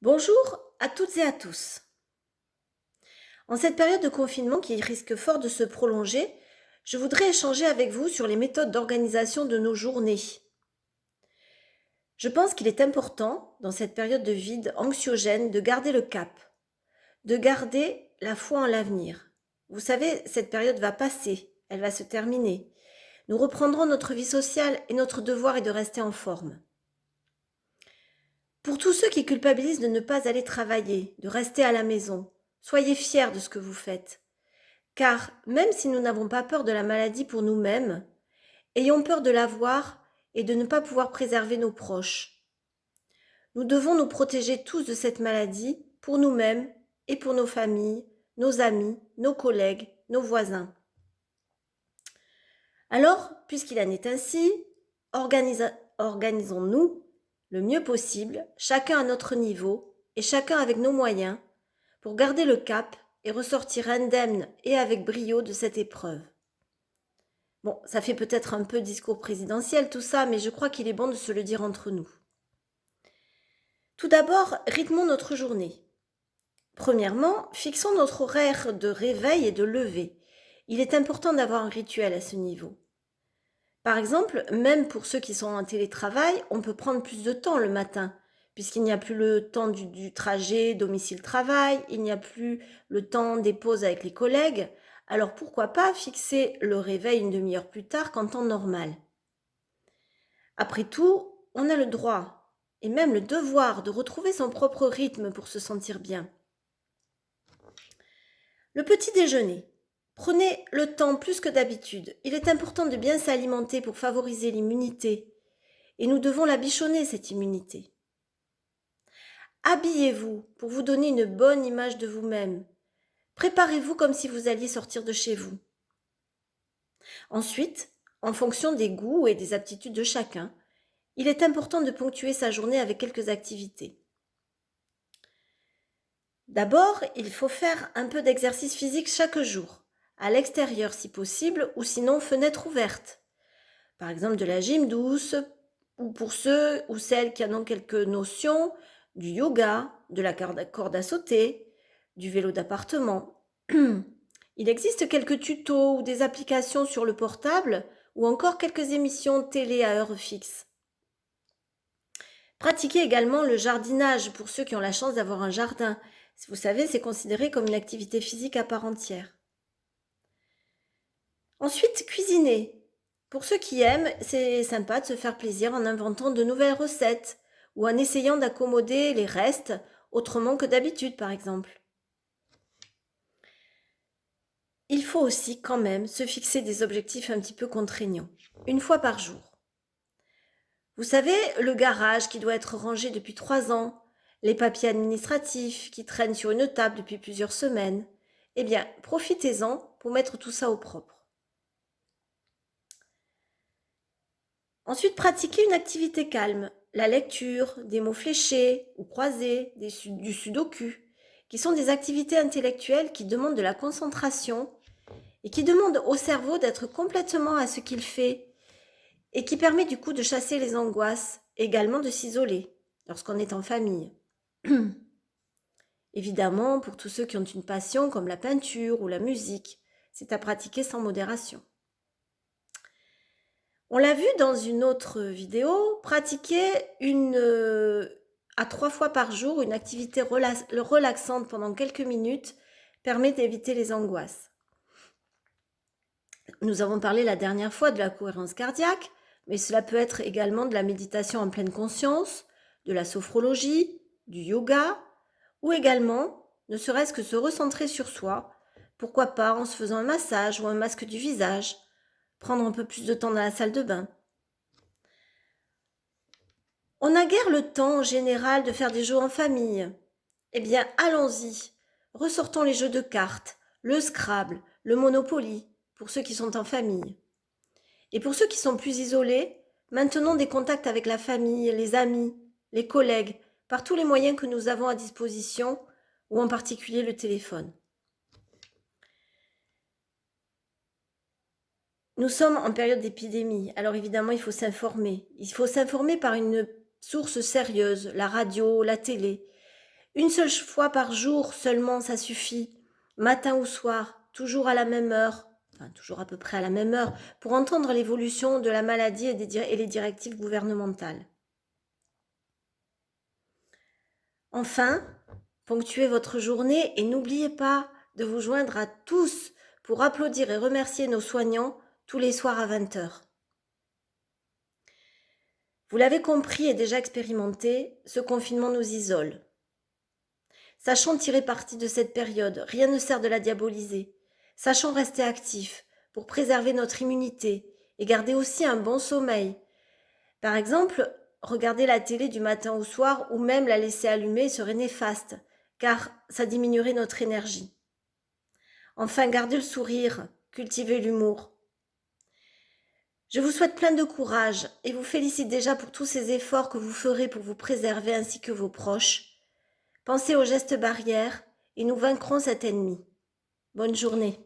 Bonjour à toutes et à tous. En cette période de confinement qui risque fort de se prolonger, je voudrais échanger avec vous sur les méthodes d'organisation de nos journées. Je pense qu'il est important, dans cette période de vide anxiogène, de garder le cap, de garder la foi en l'avenir. Vous savez, cette période va passer, elle va se terminer. Nous reprendrons notre vie sociale et notre devoir est de rester en forme. Pour tous ceux qui culpabilisent de ne pas aller travailler, de rester à la maison, soyez fiers de ce que vous faites. Car même si nous n'avons pas peur de la maladie pour nous-mêmes, ayons peur de l'avoir et de ne pas pouvoir préserver nos proches. Nous devons nous protéger tous de cette maladie pour nous-mêmes et pour nos familles, nos amis, nos collègues, nos voisins. Alors, puisqu'il en est ainsi, organisons-nous le mieux possible, chacun à notre niveau et chacun avec nos moyens, pour garder le cap et ressortir indemne et avec brio de cette épreuve. Bon, ça fait peut-être un peu discours présidentiel tout ça, mais je crois qu'il est bon de se le dire entre nous. Tout d'abord, rythmons notre journée. Premièrement, fixons notre horaire de réveil et de lever. Il est important d'avoir un rituel à ce niveau. Par exemple, même pour ceux qui sont en télétravail, on peut prendre plus de temps le matin, puisqu'il n'y a plus le temps du trajet domicile-travail, il n'y a plus le temps des pauses avec les collègues. Alors pourquoi pas fixer le réveil une demi-heure plus tard qu'en temps normal. Après tout, on a le droit et même le devoir de retrouver son propre rythme pour se sentir bien. Le petit déjeuner. Prenez le temps plus que d'habitude. Il est important de bien s'alimenter pour favoriser l'immunité. Et nous devons la bichonner, cette immunité. Habillez-vous pour vous donner une bonne image de vous-même. Préparez-vous comme si vous alliez sortir de chez vous. Ensuite, en fonction des goûts et des aptitudes de chacun, il est important de ponctuer sa journée avec quelques activités. D'abord, il faut faire un peu d'exercice physique chaque jour, à l'extérieur si possible, ou sinon fenêtre ouverte. Par exemple de la gym douce, ou pour ceux ou celles qui en ont quelques notions, du yoga, de la corde à sauter, du vélo d'appartement. Il existe quelques tutos ou des applications sur le portable, ou encore quelques émissions télé à heure fixe. Pratiquez également le jardinage pour ceux qui ont la chance d'avoir un jardin. Vous savez, c'est considéré comme une activité physique à part entière. Ensuite, cuisiner. Pour ceux qui aiment, c'est sympa de se faire plaisir en inventant de nouvelles recettes ou en essayant d'accommoder les restes autrement que d'habitude, par exemple. Il faut aussi quand même se fixer des objectifs un petit peu contraignants, une fois par jour. Vous savez, le garage qui doit être rangé depuis 3 ans, les papiers administratifs qui traînent sur une table depuis plusieurs semaines. Eh bien, profitez-en pour mettre tout ça au propre. Ensuite, pratiquez une activité calme, la lecture, des mots fléchés ou croisés, du sudoku, qui sont des activités intellectuelles qui demandent de la concentration et qui demandent au cerveau d'être complètement à ce qu'il fait et qui permet du coup de chasser les angoisses, également de s'isoler lorsqu'on est en famille. Évidemment, pour tous ceux qui ont une passion comme la peinture ou la musique, c'est à pratiquer sans modération. On l'a vu dans une autre vidéo, pratiquer à 3 fois par jour une activité relaxante pendant quelques minutes permet d'éviter les angoisses. Nous avons parlé la dernière fois de la cohérence cardiaque, mais cela peut être également de la méditation en pleine conscience, de la sophrologie, du yoga, ou également, ne serait-ce que se recentrer sur soi, pourquoi pas en se faisant un massage ou un masque du visage, prendre un peu plus de temps dans la salle de bain. On n'a guère le temps en général de faire des jeux en famille. Eh bien, allons-y. Ressortons les jeux de cartes, le Scrabble, le Monopoly, pour ceux qui sont en famille. Et pour ceux qui sont plus isolés, maintenons des contacts avec la famille, les amis, les collègues, par tous les moyens que nous avons à disposition, ou en particulier le téléphone. Nous sommes en période d'épidémie, alors évidemment il faut s'informer. Il faut s'informer par une source sérieuse, la radio, la télé. Une seule fois par jour seulement, ça suffit, matin ou soir, toujours à la même heure, enfin toujours à peu près à la même heure, pour entendre l'évolution de la maladie et les directives gouvernementales. Enfin, ponctuez votre journée et n'oubliez pas de vous joindre à tous pour applaudir et remercier nos soignants tous les soirs à 20h. Vous l'avez compris et déjà expérimenté, ce confinement nous isole. Sachons tirer parti de cette période, rien ne sert de la diaboliser. Sachons rester actifs pour préserver notre immunité et garder aussi un bon sommeil. Par exemple, regarder la télé du matin au soir ou même la laisser allumée serait néfaste, car ça diminuerait notre énergie. Enfin, gardez le sourire, cultivez l'humour. Je vous souhaite plein de courage et vous félicite déjà pour tous ces efforts que vous ferez pour vous préserver ainsi que vos proches. Pensez aux gestes barrières et nous vaincrons cet ennemi. Bonne journée.